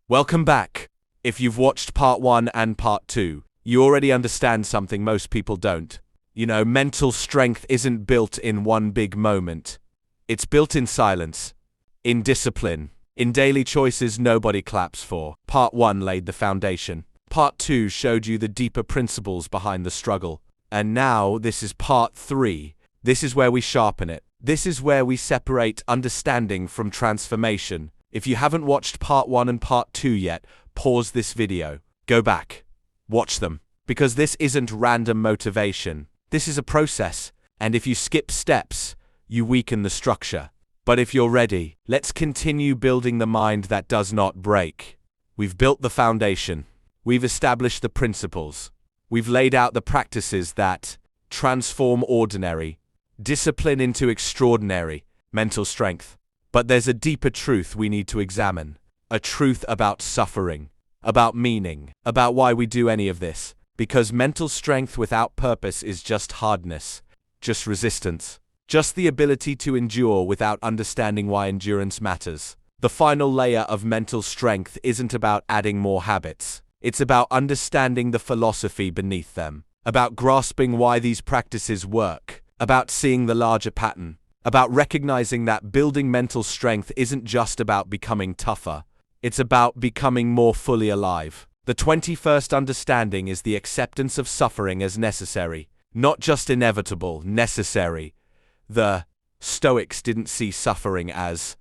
Welcome back. If you've watched part 1 and part 2, you already understand something most people don't. Mental strength isn't built in one big moment. It's built in silence, in discipline, in daily choices nobody claps for. Part 1 laid the foundation. Part 2 showed you the deeper principles behind the struggle. And now this is part 3. This is where we sharpen it. This is where we separate understanding from transformation. If you haven't watched part 1 and part 2 yet, pause this video. Go back. Watch them. Because this isn't random motivation. This is a process. And if you skip steps, you weaken the structure. But if you're ready, let's continue building the mind that does not break. We've built the foundation. We've established the principles. We've laid out the practices that transform ordinary discipline into extraordinary mental strength. But there's a deeper truth we need to examine. A truth about suffering, about meaning, about why we do any of this. Because mental strength without purpose is just hardness, just resistance, just the ability to endure without understanding why endurance matters. The final layer of mental strength isn't about adding more habits. It's about understanding the philosophy beneath them, about grasping why these practices work, about seeing the larger pattern, about recognizing that building mental strength isn't just about becoming tougher. It's about becoming more fully alive. The 21st understanding is the acceptance of suffering as necessary, not just inevitable, necessary. The Stoics didn't see suffering as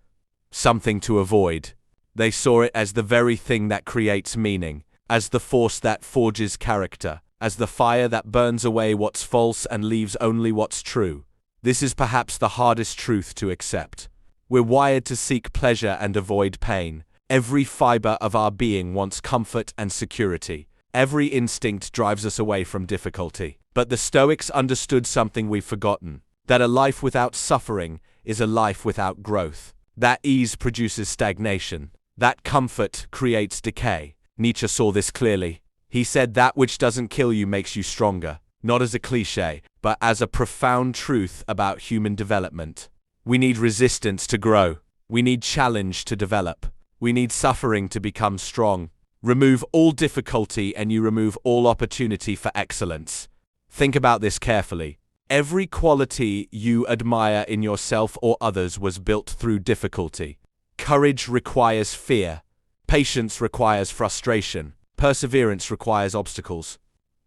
something to avoid. They saw it as the very thing that creates meaning, as the force that forges character, as the fire that burns away what's false and leaves only what's true. This is perhaps the hardest truth to accept. We're wired to seek pleasure and avoid pain. Every fiber of our being wants comfort and security. Every instinct drives us away from difficulty. But the Stoics understood something we've forgotten, that a life without suffering is a life without growth. That ease produces stagnation. That comfort creates decay. Nietzsche saw this clearly. He said that which doesn't kill you makes you stronger, not as a cliché, but as a profound truth about human development. We need resistance to grow. We need challenge to develop. We need suffering to become strong. Remove all difficulty and you remove all opportunity for excellence. Think about this carefully. Every quality you admire in yourself or others was built through difficulty. Courage requires fear. Patience requires frustration. Perseverance requires obstacles.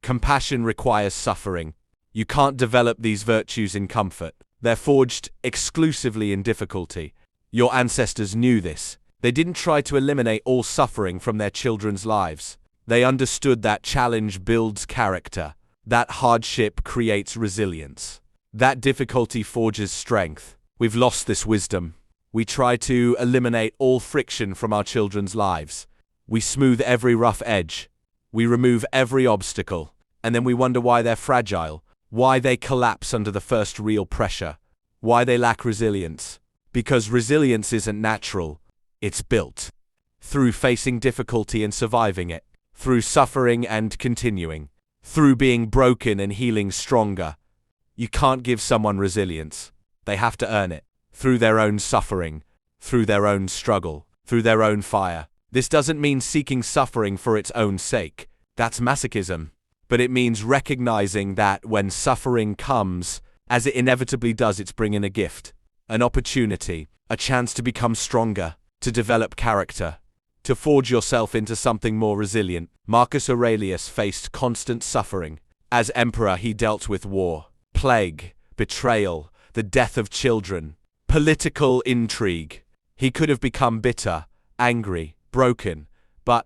Compassion requires suffering. You can't develop these virtues in comfort. They're forged exclusively in difficulty. Your ancestors knew this. They didn't try to eliminate all suffering from their children's lives. They understood that challenge builds character, that hardship creates resilience, that difficulty forges strength. We've lost this wisdom. We try to eliminate all friction from our children's lives. We smooth every rough edge. We remove every obstacle. And then we wonder why they're fragile, why they collapse under the first real pressure, why they lack resilience. Because resilience isn't natural. It's built through facing difficulty and surviving it, through suffering and continuing, through being broken and healing stronger. You can't give someone resilience. They have to earn it through their own suffering, through their own struggle, through their own fire. This doesn't mean seeking suffering for its own sake. That's masochism. But it means recognizing that when suffering comes, as it inevitably does, it's bringing a gift, an opportunity, a chance to become stronger, to develop character, to forge yourself into something more resilient. Marcus Aurelius faced constant suffering. As emperor, he dealt with war, plague, betrayal, the death of children, political intrigue. He could have become bitter, angry, broken, but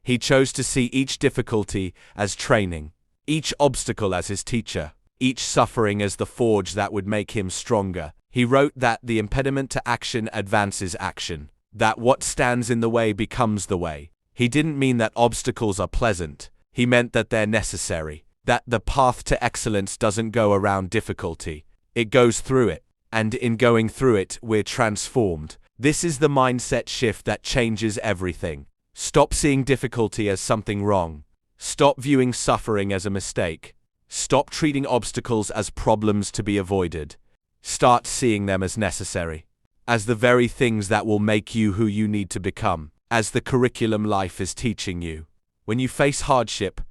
he chose to see each difficulty as training, each obstacle as his teacher, each suffering as the forge that would make him stronger. He wrote that the impediment to action advances action, that what stands in the way becomes the way. He didn't mean that obstacles are pleasant. He meant that they're necessary, that the path to excellence doesn't go around difficulty. It goes through it, and in going through it, we're transformed. This is the mindset shift that changes everything. Stop seeing difficulty as something wrong. Stop viewing suffering as a mistake. Stop treating obstacles as problems to be avoided. Start seeing them as necessary, as the very things that will make you who you need to become. as the curriculum life is teaching you. When you face hardship,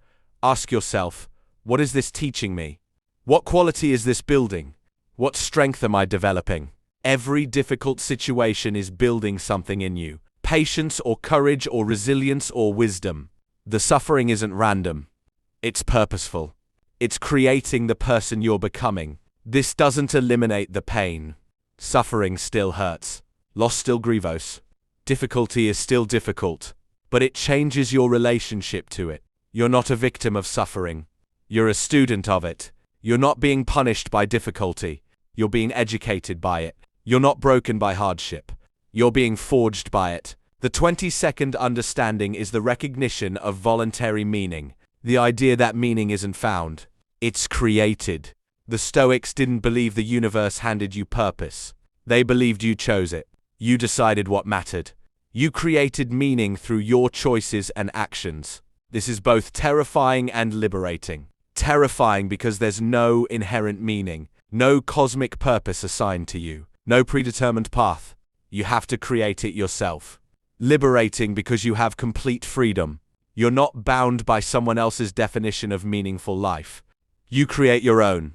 ask yourself, what is this teaching me? What quality is this building? What strength am I developing? Every difficult situation is building something in you. Patience or courage or resilience or wisdom. The suffering isn't random. It's purposeful. It's creating the person you're becoming. This doesn't eliminate the pain. Suffering still hurts. Loss still grievous. Difficulty is still difficult. But it changes your relationship to it. You're not a victim of suffering. You're a student of it. You're not being punished by difficulty. You're being educated by it. You're not broken by hardship. You're being forged by it. The 22nd understanding is the recognition of voluntary meaning. The idea that meaning isn't found. It's created. The Stoics didn't believe the universe handed you purpose. They believed you chose it. You decided what mattered. You created meaning through your choices and actions. This is both terrifying and liberating. Terrifying because there's no inherent meaning, no cosmic purpose assigned to you, no predetermined path. You have to create it yourself. Liberating because you have complete freedom. You're not bound by someone else's definition of meaningful life. You create your own.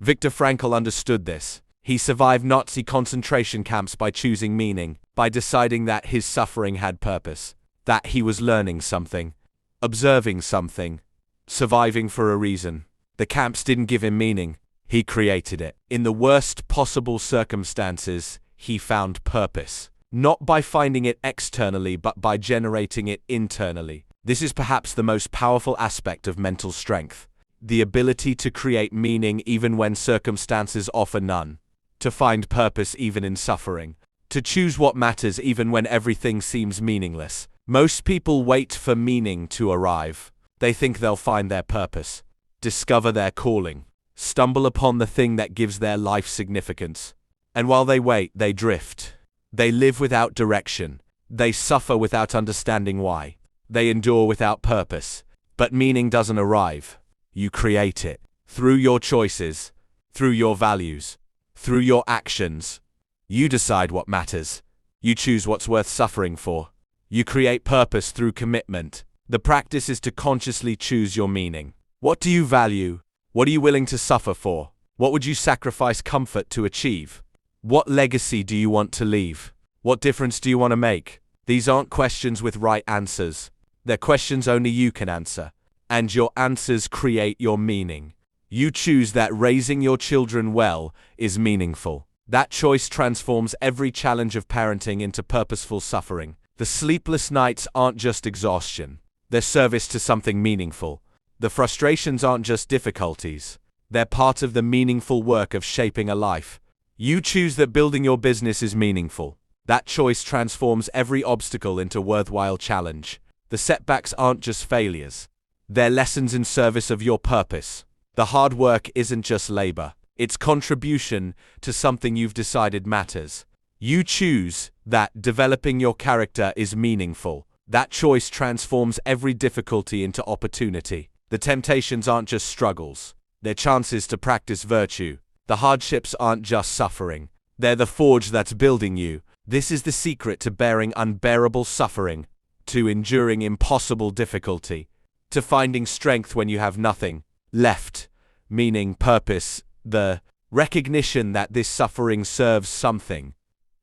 Viktor Frankl understood this. He survived Nazi concentration camps by choosing meaning, by deciding that his suffering had purpose, that he was learning something, observing something, surviving for a reason. The camps didn't give him meaning. He created it. In the worst possible circumstances, he found purpose. Not by finding it externally, but by generating it internally. This is perhaps the most powerful aspect of mental strength. The ability to create meaning even when circumstances offer none. To find purpose even in suffering. To choose what matters even when everything seems meaningless. Most people wait for meaning to arrive. They think they'll find their purpose, discover their calling, stumble upon the thing that gives their life significance. And while they wait, they drift. They live without direction. They suffer without understanding why. They endure without purpose. But meaning doesn't arrive. You create it. Through your choices. Through your values. Through your actions. You decide what matters. You choose what's worth suffering for. You create purpose through commitment. The practice is to consciously choose your meaning. What do you value? What are you willing to suffer for? What would you sacrifice comfort to achieve? What legacy do you want to leave? What difference do you want to make? These aren't questions with right answers. They're questions only you can answer. And your answers create your meaning. You choose that raising your children well is meaningful. That choice transforms every challenge of parenting into purposeful suffering. The sleepless nights aren't just exhaustion. They're service to something meaningful. The frustrations aren't just difficulties. They're part of the meaningful work of shaping a life. You choose that building your business is meaningful. That choice transforms every obstacle into a worthwhile challenge. The setbacks aren't just failures. They're lessons in service of your purpose. The hard work isn't just labor. It's contribution to something you've decided matters. You choose that developing your character is meaningful. That choice transforms every difficulty into opportunity. The temptations aren't just struggles. They're chances to practice virtue. The hardships aren't just suffering. They're the forge that's building you. This is the secret to bearing unbearable suffering, to enduring impossible difficulty, to finding strength when you have nothing left, meaning, purpose, the recognition that this suffering serves something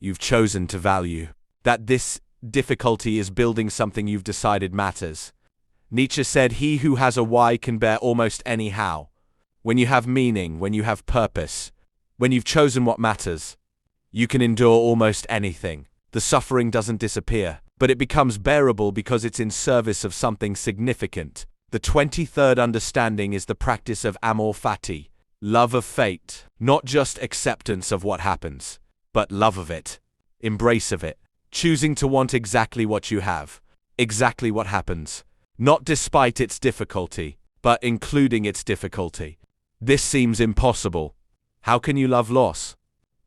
you've chosen to value, that this difficulty is building something you've decided matters. Nietzsche said, "He who has a why can bear almost any how." When you have meaning, when you have purpose, when you've chosen what matters, you can endure almost anything. The suffering doesn't disappear, but it becomes bearable because it's in service of something significant. The 23rd understanding is the practice of Amor Fati, love of fate, not just acceptance of what happens, but love of it, embrace of it, choosing to want exactly what you have, exactly what happens, not despite its difficulty, but including its difficulty. This seems impossible. How can you love loss?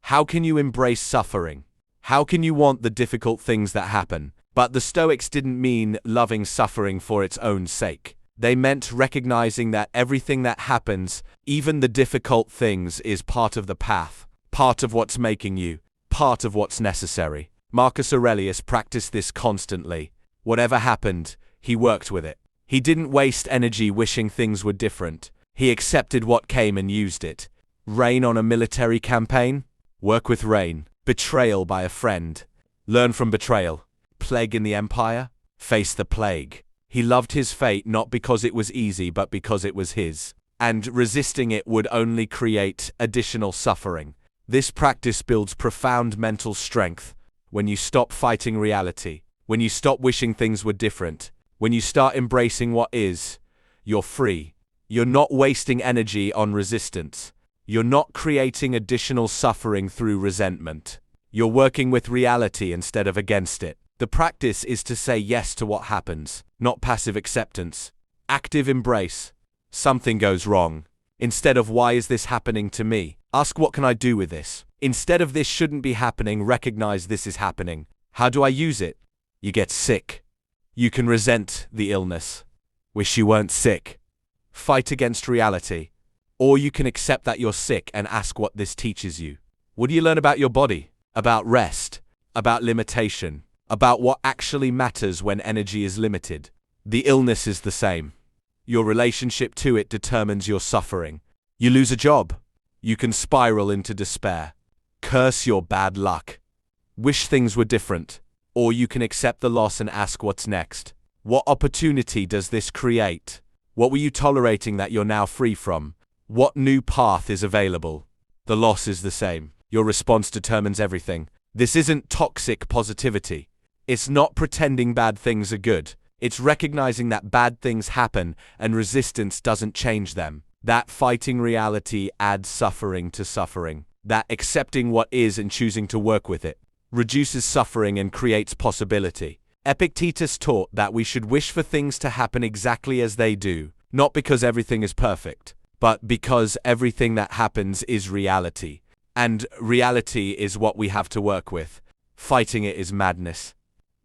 How can you embrace suffering? How can you want the difficult things that happen? But the Stoics didn't mean loving suffering for its own sake. They meant recognizing that everything that happens, even the difficult things, is part of the path, part of what's making you, part of what's necessary. Marcus Aurelius practiced this constantly. Whatever happened, he worked with it. He didn't waste energy wishing things were different. He accepted what came and used it. Rain on a military campaign? Work with rain. Betrayal by a friend? Learn from betrayal. Plague in the empire? Face the plague. He loved his fate not because it was easy but because it was his. And resisting it would only create additional suffering. This practice builds profound mental strength. When you stop fighting reality, when you stop wishing things were different, when you start embracing what is, you're free. You're not wasting energy on resistance. You're not creating additional suffering through resentment. You're working with reality instead of against it. The practice is to say yes to what happens, not passive acceptance. Active embrace. Something goes wrong. Instead of why is this happening to me? Ask what can I do with this? Instead of this shouldn't be happening, recognize this is happening. How do I use it? You get sick. You can resent the illness. Wish you weren't sick. Fight against reality. Or you can accept that you're sick and ask what this teaches you. What do you learn about your body? About rest? About limitation? About what actually matters when energy is limited? The illness is the same. Your relationship to it determines your suffering. You lose a job. You can spiral into despair. Curse your bad luck. Wish things were different. Or you can accept the loss and ask what's next. What opportunity does this create? What were you tolerating that you're now free from? What new path is available? The loss is the same. Your response determines everything. This isn't toxic positivity. It's not pretending bad things are good. It's recognizing that bad things happen and resistance doesn't change them. That fighting reality adds suffering to suffering. That accepting what is and choosing to work with it reduces suffering and creates possibility. Epictetus taught that we should wish for things to happen exactly as they do, not because everything is perfect, but because everything that happens is reality. And reality is what we have to work with. Fighting it is madness.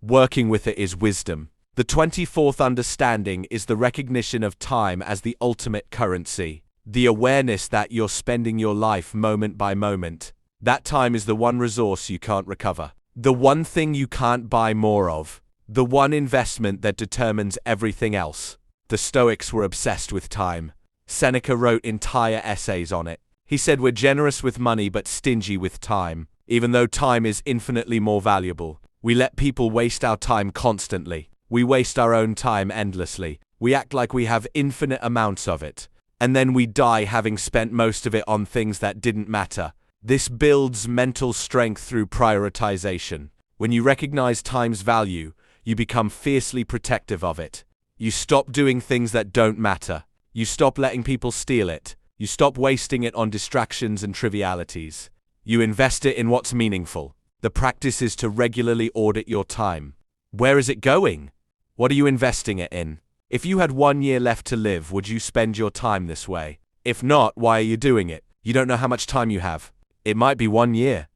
Working with it is wisdom. The 24th understanding is the recognition of time as the ultimate currency. The awareness that you're spending your life moment by moment. That time is the one resource you can't recover. The one thing you can't buy more of. The one investment that determines everything else. The Stoics were obsessed with time. Seneca wrote entire essays on it. He said we're generous with money but stingy with time. Even though time is infinitely more valuable, we let people waste our time constantly. We waste our own time endlessly. We act like we have infinite amounts of it. And then we die having spent most of it on things that didn't matter. This builds mental strength through prioritization. When you recognize time's value, you become fiercely protective of it. You stop doing things that don't matter. You stop letting people steal it. You stop wasting it on distractions and trivialities. You invest it in what's meaningful. The practice is to regularly audit your time. Where is it going? What are you investing it in? If you had 1 year left to live, would you spend your time this way? If not, why are you doing it? You don't know how much time you have. It might be 1 year.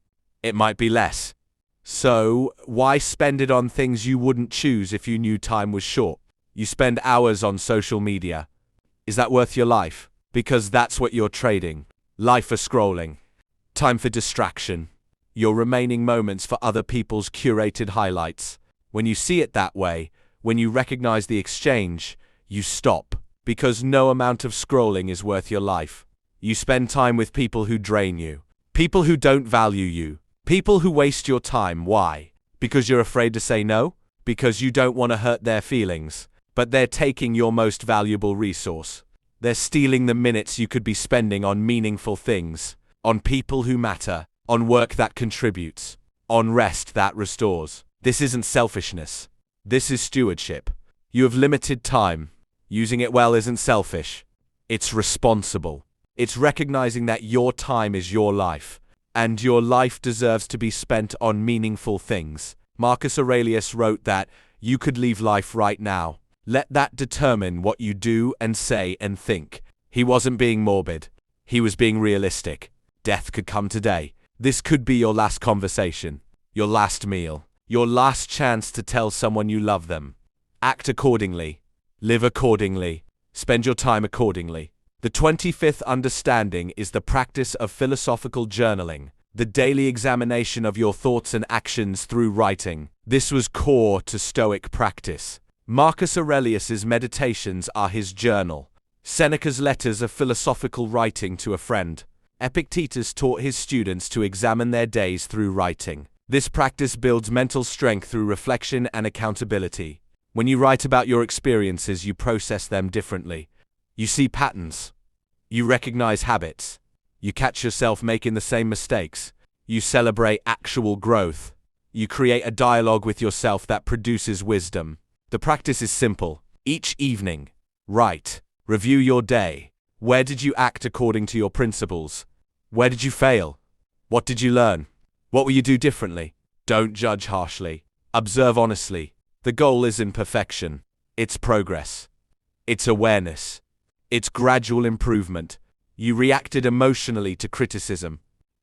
It might be less. So, why spend it on things you wouldn't choose if you knew time was short? You spend hours on social media. Is that worth your life? Because that's what you're trading. Life for scrolling. Time for distraction. Your remaining moments for other people's curated highlights. When you see it that way, when you recognize the exchange, you stop. Because no amount of scrolling is worth your life. You spend time with people who drain you. People who don't value you. People who waste your time. Why? Because you're afraid to say no? Because you don't want to hurt their feelings. But they're taking your most valuable resource. They're stealing the minutes you could be spending on meaningful things. On people who matter. On work that contributes. On rest that restores. This isn't selfishness. This is stewardship. You have limited time. Using it well isn't selfish. It's responsible. It's recognizing that your time is your life. And your life deserves to be spent on meaningful things. Marcus Aurelius wrote that you could leave life right now. Let that determine what you do and say and think. He wasn't being morbid. He was being realistic. Death could come today. This could be your last conversation. Your last meal. Your last chance to tell someone you love them. Act accordingly. Live accordingly. Spend your time accordingly. The 25th understanding is the practice of philosophical journaling. the daily examination of your thoughts and actions through writing. This was core to Stoic practice. Marcus Aurelius's meditations are his journal. Seneca's letters are philosophical writing to a friend. Epictetus taught his students to examine their days through writing. This practice builds mental strength through reflection and accountability. When you write about your experiences, you process them differently. You see patterns. You recognize habits. You catch yourself making the same mistakes. You celebrate actual growth. You create a dialogue with yourself that produces wisdom. The practice is simple. Each evening, write. Review your day. Where did you act according to your principles? Where did you fail? What did you learn? What will you do differently? Don't judge harshly. Observe honestly. The goal isn't perfection. It's progress. It's awareness. It's gradual improvement. You reacted emotionally to criticism.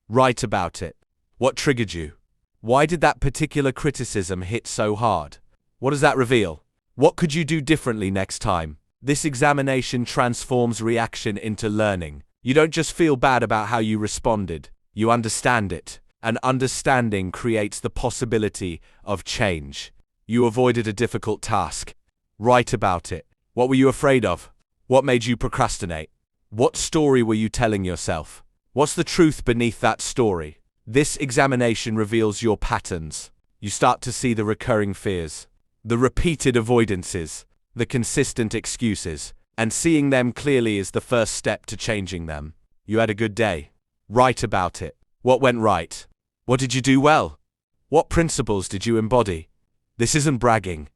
Write about it. What triggered you? Why did that particular criticism hit so hard? What does that reveal? What could you do differently next time? This examination transforms reaction into learning. You don't just feel bad about how you responded. You understand it. And understanding creates the possibility of change. You avoided a difficult task. Write about it. What were you afraid of? What made you procrastinate? What story were you telling yourself? What's the truth beneath that story? This examination reveals your patterns. You start to see the recurring fears, the repeated avoidances, the consistent excuses, and seeing them clearly is the first step to changing them. You had a good day. Write about it. What went right? What did you do well? What principles did you embody? This isn't bragging.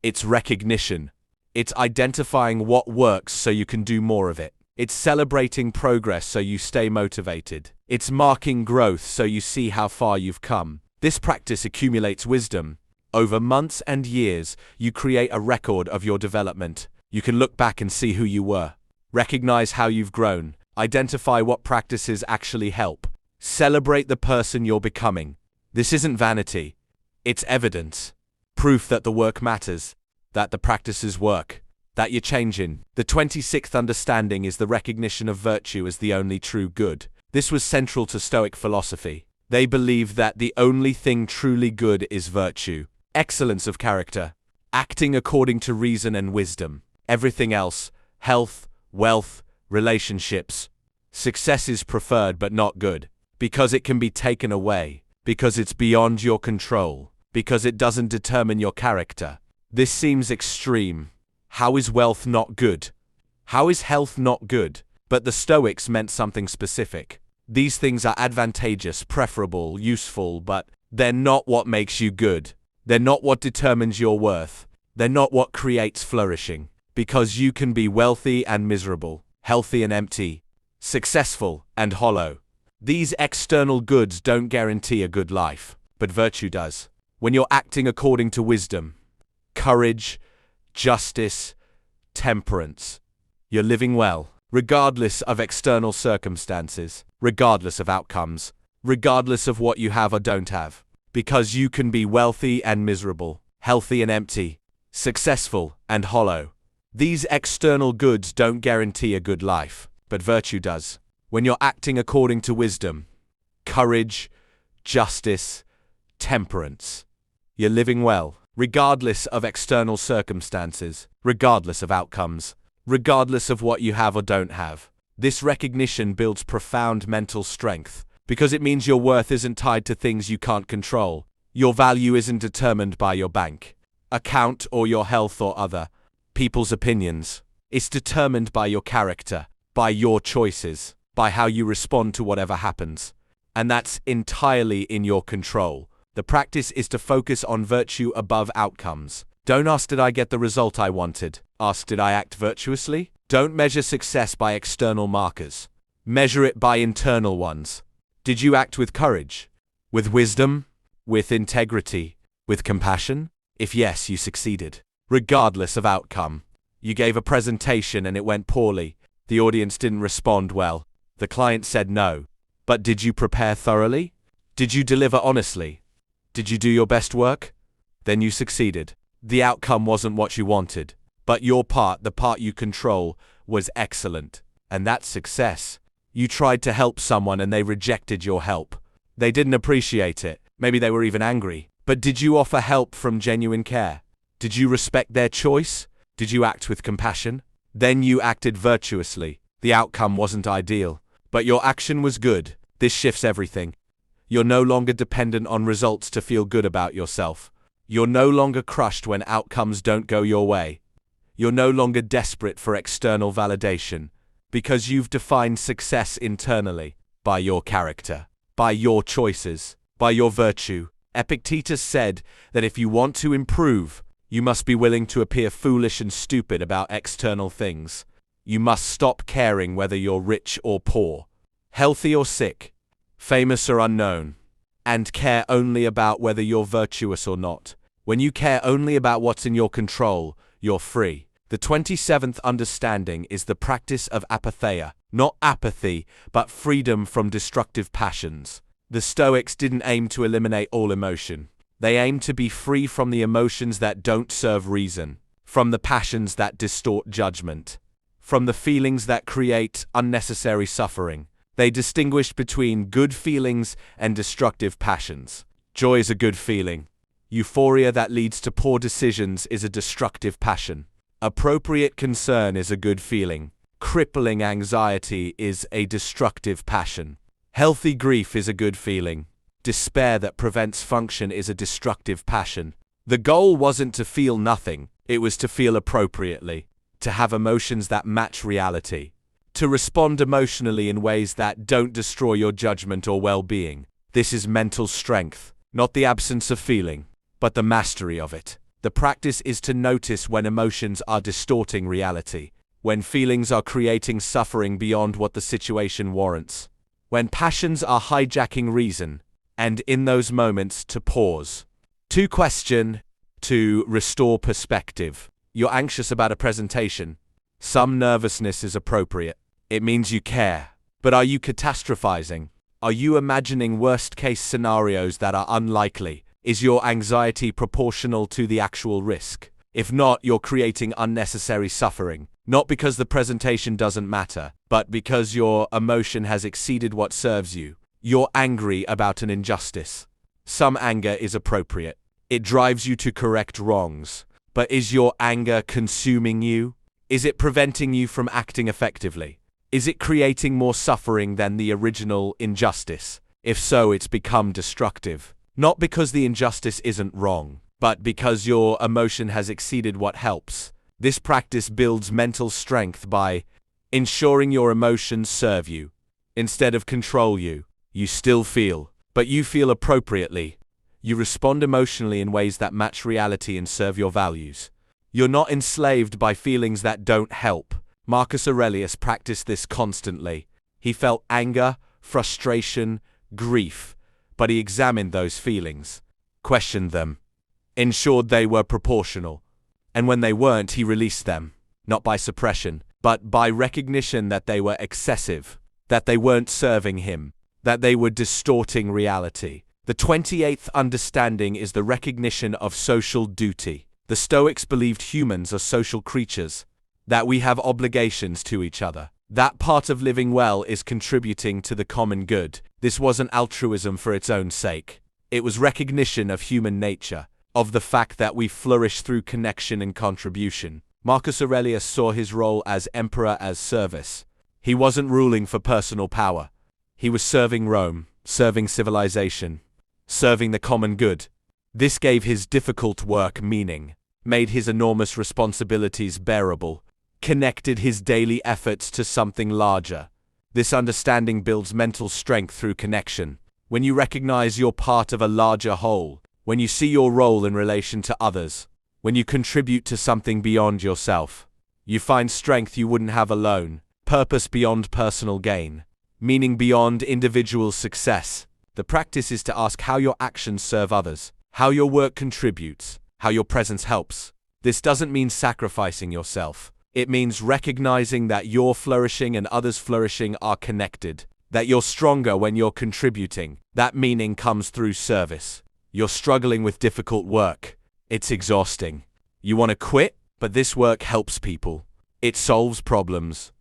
It's recognition. It's identifying what works so you can do more of it. It's celebrating progress so you stay motivated. It's marking growth so you see how far you've come. This practice accumulates wisdom. Over months and years, you create a record of your development. You can look back and see who you were. Recognize how you've grown. Identify what practices actually help. Celebrate the person you're becoming. This isn't vanity. It's evidence. Proof that the work matters. That the practices work. That you're changing. The 26th understanding is the recognition of virtue as the only true good. This was central to Stoic philosophy. They believed that the only thing truly good is virtue. Excellence of character. Acting according to reason and wisdom. Everything else, health, wealth, relationships. Success is preferred but not good. Because it can be taken away. Because it's beyond your control. Because it doesn't determine your character. This seems extreme. How is wealth not good? How is health not good? But the Stoics meant something specific. These things are advantageous, preferable, useful, but they're not what makes you good. They're not what determines your worth. They're not what creates flourishing. Because you can be wealthy and miserable, healthy and empty, successful and hollow. These external goods don't guarantee a good life, but virtue does. When you're acting according to wisdom, courage, justice, temperance, you're living well, regardless of external circumstances, regardless of outcomes, regardless of what you have or don't have. Because you can be wealthy and miserable, healthy and empty, successful and hollow. These external goods don't guarantee a good life, but virtue does. When you're acting according to wisdom, courage, justice, temperance, you're living well, regardless of external circumstances, regardless of outcomes, regardless of what you have or don't have. This recognition builds profound mental strength, because it means your worth isn't tied to things you can't control. Your value isn't determined by your bank account or your health or other people's opinions. It's determined by your character, by your choices, by how you respond to whatever happens. And that's entirely in your control. The practice is to focus on virtue above outcomes. Don't ask, did I get the result I wanted? Ask, did I act virtuously? Don't measure success by external markers. Measure it by internal ones. Did you act with courage? With wisdom? With integrity? With compassion? If yes, you succeeded. Regardless of outcome. You gave a presentation and it went poorly. The audience didn't respond well. The client said no. But did you prepare thoroughly? Did you deliver honestly? Did you do your best work? Then you succeeded. The outcome wasn't what you wanted, but your part, the part you control, was excellent. And that's success. You tried to help someone and they rejected your help. They didn't appreciate it. Maybe they were even angry. But did you offer help from genuine care? Did you respect their choice? Did you act with compassion? Then you acted virtuously. The outcome wasn't ideal, but your action was good. This shifts everything. You're no longer dependent on results to feel good about yourself. You're no longer crushed when outcomes don't go your way. You're no longer desperate for external validation, because you've defined success internally by your character, by your choices, by your virtue. Epictetus said that if you want to improve, you must be willing to appear foolish and stupid about external things. You must stop caring whether you're rich or poor, healthy or sick, famous or unknown, and care only about whether you're virtuous or not. When you care only about what's in your control, you're free. The 27th understanding is the practice of apatheia, not apathy, but freedom from destructive passions. The Stoics didn't aim to eliminate all emotion. They aimed to be free from the emotions that don't serve reason, from the passions that distort judgment, from the feelings that create unnecessary suffering. They distinguished between good feelings and destructive passions. Joy is a good feeling. Euphoria that leads to poor decisions is a destructive passion. Appropriate concern is a good feeling. Crippling anxiety is a destructive passion. Healthy grief is a good feeling. Despair that prevents function is a destructive passion. The goal wasn't to feel nothing, it was to feel appropriately, to have emotions that match reality, to respond emotionally in ways that don't destroy your judgment or well-being. This is mental strength, not the absence of feeling, but the mastery of it. The practice is to notice when emotions are distorting reality, when feelings are creating suffering beyond what the situation warrants, when passions are hijacking reason, and in those moments to pause. To question, to restore perspective. You're anxious about a presentation. Some nervousness is appropriate. It means you care. But are you catastrophizing? Are you imagining worst-case scenarios that are unlikely? Is your anxiety proportional to the actual risk? If not, you're creating unnecessary suffering. Not because the presentation doesn't matter, but because your emotion has exceeded what serves you. You're angry about an injustice. Some anger is appropriate. It drives you to correct wrongs. But is your anger consuming you? Is it preventing you from acting effectively? Is it creating more suffering than the original injustice? If so, it's become destructive. Not because the injustice isn't wrong, but because your emotion has exceeded what helps. This practice builds mental strength by ensuring your emotions serve you, instead of control you. You still feel, but you feel appropriately. You respond emotionally in ways that match reality and serve your values. You're not enslaved by feelings that don't help. Marcus Aurelius practiced this constantly. He felt anger, frustration, grief, but he examined those feelings, questioned them, ensured they were proportional, and when they weren't, he released them, not by suppression, but by recognition that they were excessive, that they weren't serving him, that they were distorting reality. The 28th understanding is the recognition of social duty. The Stoics believed humans are social creatures, that we have obligations to each other. That part of living well is contributing to the common good. This wasn't altruism for its own sake. It was recognition of human nature, of the fact that we flourish through connection and contribution. Marcus Aurelius saw his role as emperor as service. He wasn't ruling for personal power. He was serving Rome, serving civilization, serving the common good. This gave his difficult work meaning, made his enormous responsibilities bearable, connected his daily efforts to something larger. This understanding builds mental strength through connection. When you recognize you're part of a larger whole, when you see your role in relation to others, when you contribute to something beyond yourself, you find strength you wouldn't have alone, purpose beyond personal gain, meaning beyond individual success. The practice is to ask how your actions serve others, how your work contributes, how your presence helps. This doesn't mean sacrificing yourself. It means recognizing that your flourishing and others' flourishing are connected, that you're stronger when you're contributing. That meaning comes through service. You're struggling with difficult work. It's exhausting. You want to quit, but this work helps people. It solves problems.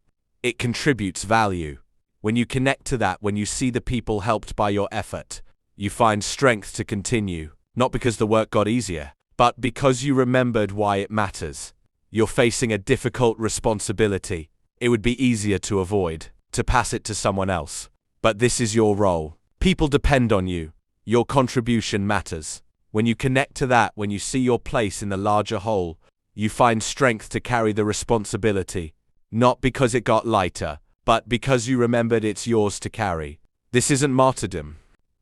It contributes value. When you connect to that, when you see the people helped by your effort, you find strength to continue, not because the work got easier, but because you remembered why it matters. You're facing a difficult responsibility. It would be easier to avoid, to pass it to someone else. But this is your role. People depend on you. Your contribution matters. When you connect to that, when you see your place in the larger whole, you find strength to carry the responsibility, not because it got lighter, but because you remembered it's yours to carry. This isn't martyrdom.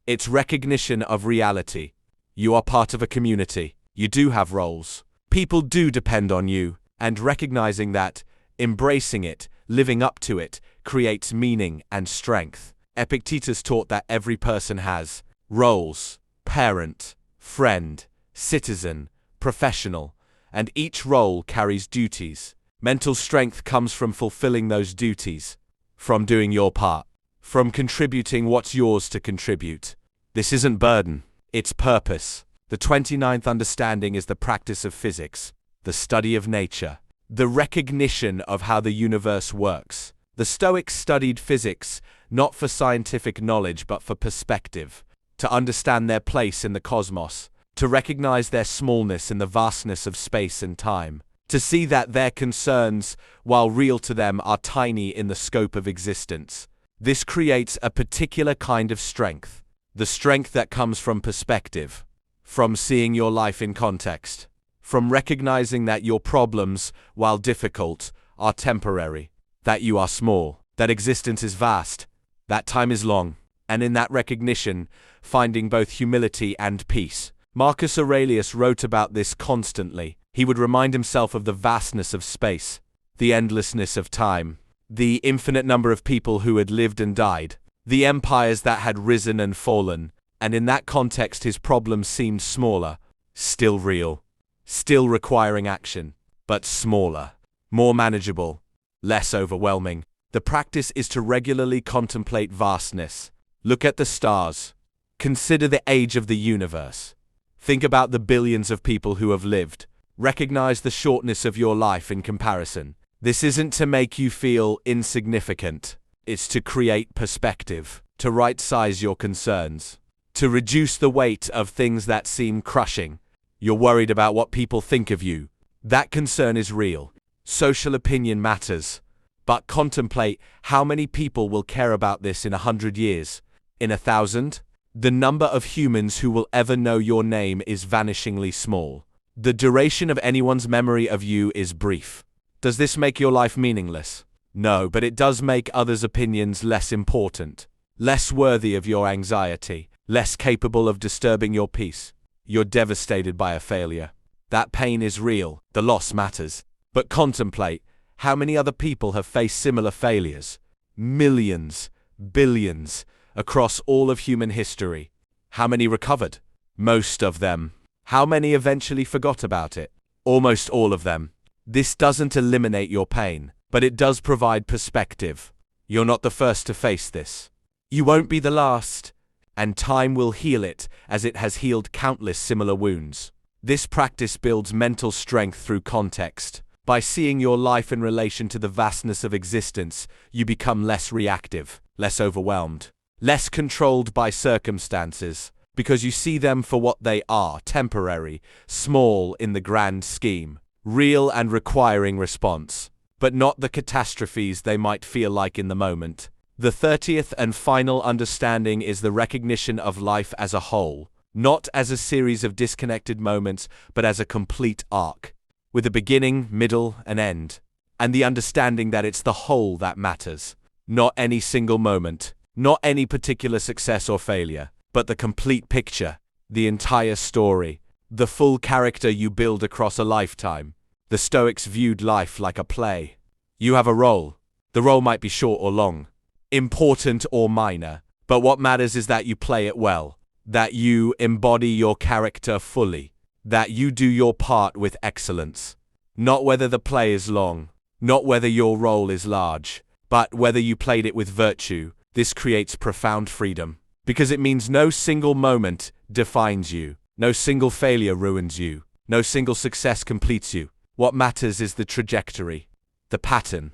It's recognition of reality. You are part of a community. You do have roles. People do depend on you, and recognizing that, embracing it, living up to it, creates meaning and strength. Epictetus taught that every person has roles: parent, friend, citizen, professional, and each role carries duties. Mental strength comes from fulfilling those duties, from doing your part, from contributing what's yours to contribute. This isn't burden, it's purpose. The 29th understanding is the practice of physics, the study of nature, the recognition of how the universe works. The Stoics studied physics not for scientific knowledge but for perspective, to understand their place in the cosmos, to recognize their smallness in the vastness of space and time, to see that their concerns, while real to them, are tiny in the scope of existence. This creates a particular kind of strength, the strength that comes from perspective, from seeing your life in context, from recognizing that your problems, while difficult, are temporary, that you are small, that existence is vast, that time is long, and in that recognition, finding both humility and peace. Marcus Aurelius wrote about this constantly. He would remind himself of the vastness of space, the endlessness of time, the infinite number of people who had lived and died, the empires that had risen and fallen, and in that context his problems seemed smaller, still real, still requiring action, but smaller, more manageable, less overwhelming. The practice is to regularly contemplate vastness. Look at the stars. Consider the age of the universe. Think about the billions of people who have lived. Recognize the shortness of your life in comparison. This isn't to make you feel insignificant. It's to create perspective, to right-size your concerns, to reduce the weight of things that seem crushing. You're worried about what people think of you. That concern is real. Social opinion matters. But contemplate how many people will care about this in 100 years, in 1,000? The number of humans who will ever know your name is vanishingly small. The duration of anyone's memory of you is brief. Does this make your life meaningless? No, but it does make others' opinions less important, less worthy of your anxiety, less capable of disturbing your peace. You're devastated by a failure. That pain is real, the loss matters. But contemplate how many other people have faced similar failures. Millions, billions, across all of human history. How many recovered? Most of them. How many eventually forgot about it? Almost all of them. This doesn't eliminate your pain, but it does provide perspective. You're not the first to face this. You won't be the last, and time will heal it as it has healed countless similar wounds. This practice builds mental strength through context. By seeing your life in relation to the vastness of existence, you become less reactive, less overwhelmed, less controlled by circumstances, because you see them for what they are: temporary, small in the grand scheme, real and requiring response, but not the catastrophes they might feel like in the moment. The 30th and final understanding is the recognition of life as a whole, not as a series of disconnected moments, but as a complete arc, with a beginning, middle, and end, and the understanding that it's the whole that matters, not any single moment, not any particular success or failure, but the complete picture, the entire story, the full character you build across a lifetime. The Stoics viewed life like a play. You have a role. The role might be short or long, important or minor, but what matters is that you play it well, that you embody your character fully, that you do your part with excellence. Not whether the play is long, not whether your role is large, but whether you played it with virtue. This creates profound freedom, because it means no single moment defines you, no single failure ruins you, no single success completes you. What matters is the trajectory, the pattern,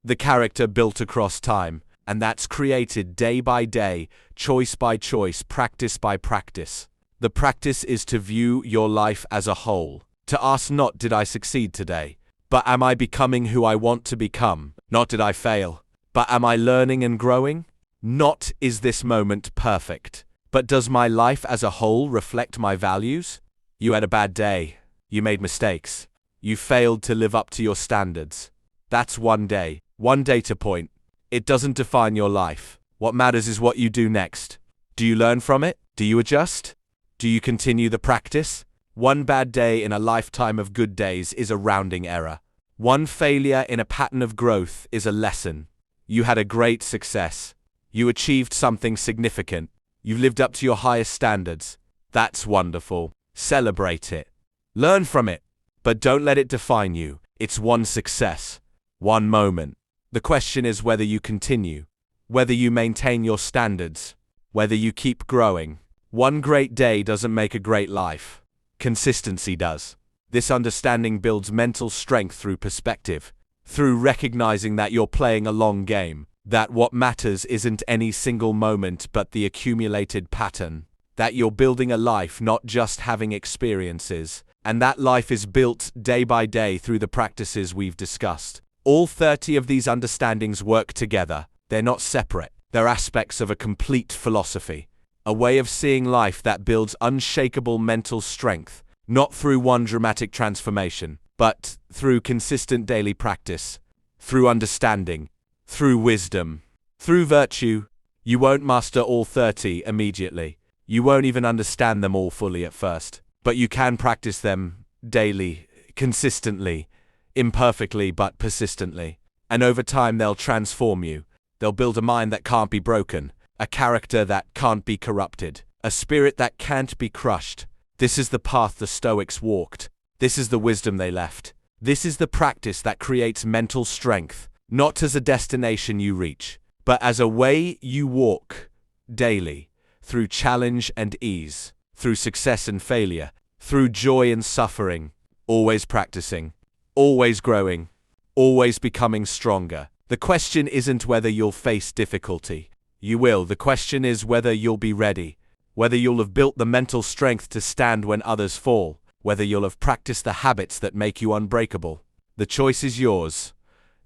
the character built across time, And that's created day by day, choice by choice, practice by practice. The practice is to view your life as a whole. To ask not, did I succeed today? But am I becoming who I want to become? Not, did I fail? But am I learning and growing? Not, is this moment perfect? But does my life as a whole reflect my values? You had a bad day. You made mistakes. You failed to live up to your standards. That's one data point. It doesn't define your life. What matters is what you do next. Do you learn from it? Do you adjust? Do you continue the practice? One bad day in a lifetime of good days is a rounding error. One failure in a pattern of growth is a lesson. You had a great success. You achieved something significant. You lived up to your highest standards. That's wonderful. Celebrate it. Learn from it. But don't let it define you. It's one success. One moment. The question is whether you continue. Whether you maintain your standards. Whether you keep growing. One great day doesn't make a great life. Consistency does. This understanding builds mental strength through perspective. Through recognizing that you're playing a long game. That what matters isn't any single moment but the accumulated pattern. That you're building a life, not just having experiences. And that life is built day by day through the practices we've discussed. All 30 of these understandings work together. They're not separate. They're aspects of a complete philosophy. A way of seeing life that builds unshakable mental strength. Not through one dramatic transformation, but through consistent daily practice. Through understanding. Through wisdom. Through virtue. You won't master all 30 immediately. You won't even understand them all fully at first. But you can practice them daily, consistently, imperfectly but persistently. And over time they'll transform you. They'll build a mind that can't be broken, a character that can't be corrupted, a spirit that can't be crushed. This is the path the Stoics walked. This is the wisdom they left. This is the practice that creates mental strength, not as a destination you reach, but as a way you walk daily, through challenge and ease, through success and failure, through joy and suffering, always practicing, always growing, always becoming stronger. The question isn't whether you'll face difficulty. You will. The question is whether you'll be ready, whether you'll have built the mental strength to stand when others fall, whether you'll have practiced the habits that make you unbreakable. The choice is yours.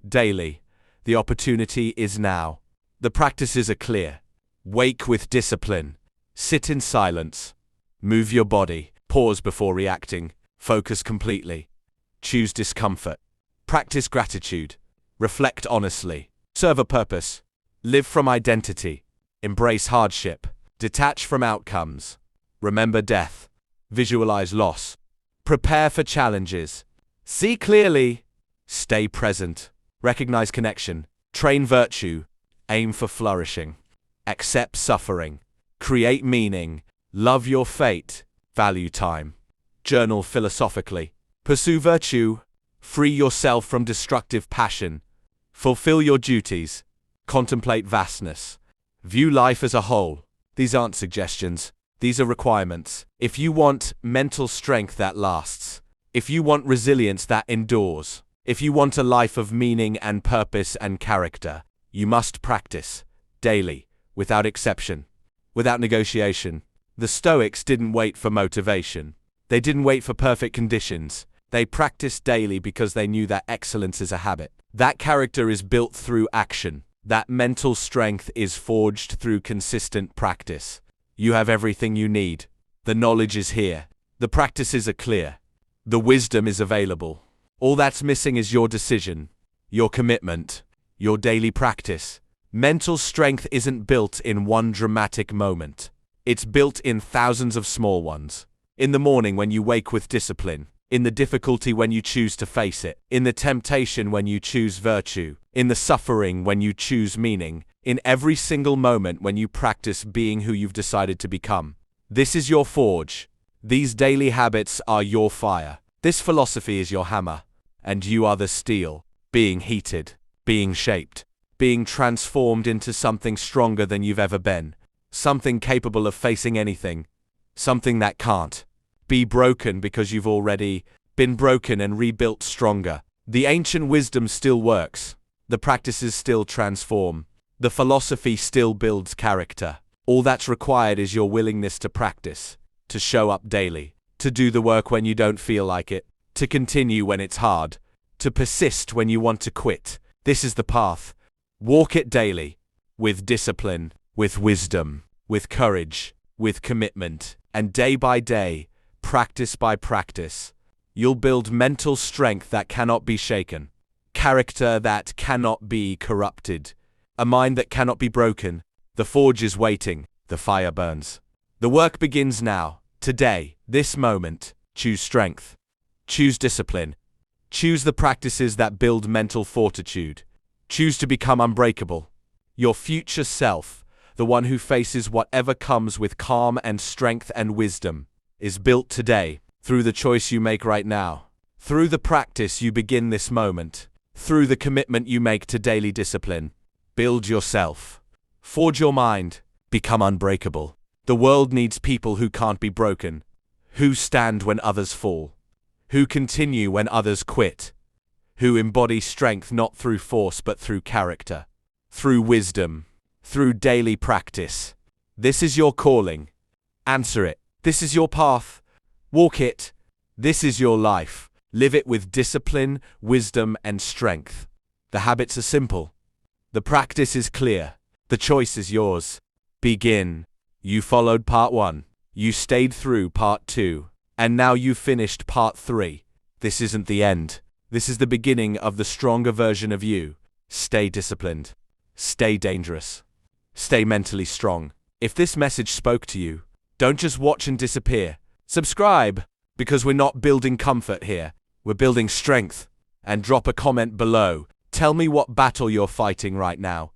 Daily. The opportunity is now. The practices are clear. Wake with discipline. Sit in silence. Move your body. Pause before reacting. Focus completely. Choose discomfort. Practice gratitude. Reflect honestly. Serve a purpose. Live from identity. Embrace hardship. Detach from outcomes. Remember death. Visualize loss. Prepare for challenges. See clearly. Stay present. Recognize connection. Train virtue. Aim for flourishing. Accept suffering. Create meaning. Love your fate. Value time. Journal philosophically. Pursue virtue. Free yourself from destructive passion. Fulfill your duties. Contemplate vastness. View life as a whole. These aren't suggestions. These are requirements. If you want mental strength that lasts, if you want resilience that endures, if you want a life of meaning and purpose and character, you must practice daily, without exception, without negotiation. The Stoics didn't wait for motivation. They didn't wait for perfect conditions. They practiced daily because they knew that excellence is a habit. That character is built through action. That mental strength is forged through consistent practice. You have everything you need. The knowledge is here. The practices are clear. The wisdom is available. All that's missing is your decision, your commitment, your daily practice. Mental strength isn't built in one dramatic moment. It's built in thousands of small ones. In the morning when you wake with discipline. In the difficulty when you choose to face it. In the temptation when you choose virtue. In the suffering when you choose meaning. In every single moment when you practice being who you've decided to become. This is your forge. These daily habits are your fire. This philosophy is your hammer. And you are the steel. Being heated. Being shaped. Being transformed into something stronger than you've ever been. Something capable of facing anything. Something that can't be broken because you've already been broken and rebuilt stronger. The ancient wisdom still works. The practices still transform. The philosophy still builds character. All that's required is your willingness to practice, to show up daily, to do the work when you don't feel like it, to continue when it's hard, to persist when you want to quit. This is the path. Walk it daily, with discipline, with wisdom, with courage, with commitment, and day by day, practice by practice, you'll build mental strength that cannot be shaken, character that cannot be corrupted, a mind that cannot be broken. The forge is waiting, the fire burns. The work begins now, today, this moment. Choose strength. Choose discipline. Choose the practices that build mental fortitude. Choose to become unbreakable. Your future self, the one who faces whatever comes with calm and strength and wisdom, is built today, through the choice you make right now, through the practice you begin this moment, through the commitment you make to daily discipline. Build yourself. Forge your mind. Become unbreakable. The world needs people who can't be broken, who stand when others fall, who continue when others quit, who embody strength not through force but through character, through wisdom, through daily practice. This is your calling. Answer it. This is your path. Walk it. This is your life. Live it with discipline, wisdom, and strength. The habits are simple. The practice is clear. The choice is yours. Begin. You followed part 1. You stayed through part 2. And now you've finished part 3. This isn't the end. This is the beginning of the stronger version of you. Stay disciplined. Stay dangerous. Stay mentally strong. If this message spoke to you, don't just watch and disappear. Subscribe, because we're not building comfort here. We're building strength. And drop a comment below. Tell me what battle you're fighting right now.